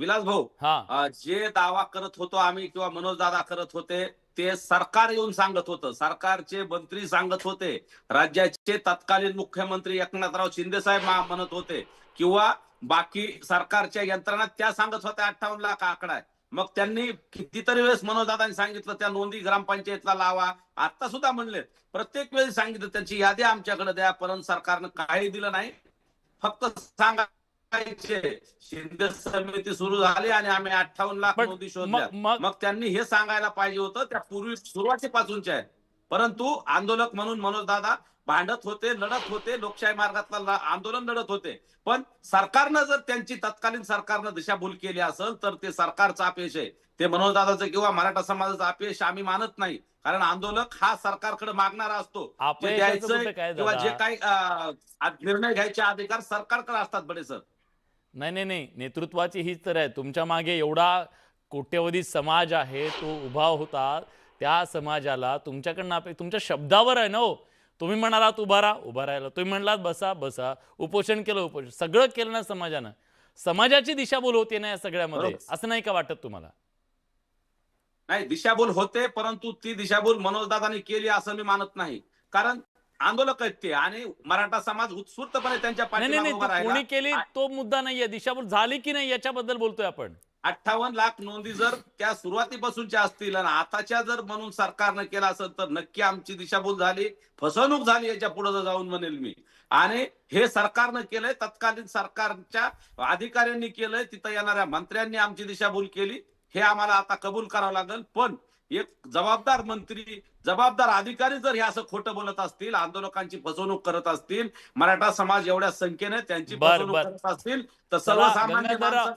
विलास भाऊ, हा जे दावा करत होतो आम्ही किंवा मनोज दादा करत होते ते सरकार येऊन सांगत होतं, सरकारचे मंत्री सांगत होते, राज्याचे तत्कालीन मुख्यमंत्री एकनाथराव शिंदे साहेब म्हणत होते किंवा बाकी सरकारच्या यंत्रणा त्या सांगत होत्या 58 लाख आकडा आहे. मग त्यांनी कितीतरी वेळेस मनोजदादांनी सांगितलं त्या नोंदी ग्रामपंचायतला लावा. आता सुद्धा म्हणले, प्रत्येक वेळी सांगितलं त्यांची यादी आमच्याकडे द्या, परंतु सरकारनं काही दिलं नाही. फक्त सांगायचे शिंदे समिती सुरू झाली आणि आम्ही 58 लाख पण नोंदी शोधल्या. मग मग त्यांनी हे सांगायला पाहिजे होतं, त्या पूर्वी सुरुवातीपासूनच्या आहे. परंतु आंदोलक म्हणून मनोज दादा भांडत होते, लढत होते, लोकशाही मार्गातलं आंदोलन लढत होते. पण सरकारनं जर त्यांची तत्कालीन सरकारनं दिशाभूल केली असेल तर ते सरकारचं अपयश आहे. ते मनोज दादाचं किंवा मराठा समाजाचं अपयश आम्ही मानत नाही. कारण आंदोलक हा सरकारकडे मागणारा असतो. जे अपयशाचं कुठं द्यायचं काय किंवा दादा? जे काही निर्णय घ्यायचे अधिकार सरकारकडे असतात बडे सर. नाही नाही नाही, नेतृत्वाची हीच तर आहे. तुमच्या मागे एवढा कोट्यवधी समाज आहे, तो उभा होता. त्या समाजाला तुमच्याकडनं तुमच्या शब्दावर आहे ना हो. तुम्ही म्हणालात उभा राहा, उभा राहिला. तुम्ही म्हणलात बसा, बसा. उपोषण केलं, उपोषण. सगळं केलं ना समाजानं. समाजाची दिशाभूल होते ना या सगळ्यामध्ये, बरोबर. असं नाही का वाटत तुम्हाला? नाही, दिशाभूल होते, परंतु ती दिशाभूल मनोजदादांनी केली असं मी मानत नाही. कारण आंदोलक आहेत ते आणि मराठा समाज उत्स्फूर्तपणे त्यांच्या नाही नाही पाठीमागे नाही, उभा ती राहिला. कोणी केली तो मुद्दा नाहीये. दिशाभूल झाली की नाही याच्याबद्दल बोलतोय आपण. 58 लाख नोंदी जर त्या सुरुवातीपासूनच्या असतील आणि आताच्या जर म्हणून सरकारनं केला असेल तर नक्की आमची दिशाभूल झाली, फसवणूक झाली याच्या पुढे जाऊन म्हणेल मी. आणि हे सरकारनं केलंय, तत्कालीन सरकारच्या अधिकाऱ्यांनी केलंय, तिथं येणाऱ्या मंत्र्यांनी आमची दिशाभूल केली, हे आम्हाला आता कबूल करावं लागेल. पण एक जबाबदार मंत्री, जबाबदार अधिकारी जर हे असं खोटं बोलत असतील, आंदोलकांची फसवणूक करत असतील, मराठा समाज एवढ्या संख्येने त्यांची बर फसवणूक बर करत असतील, तर चला सर्वसामान्य गंगाधर, माणसं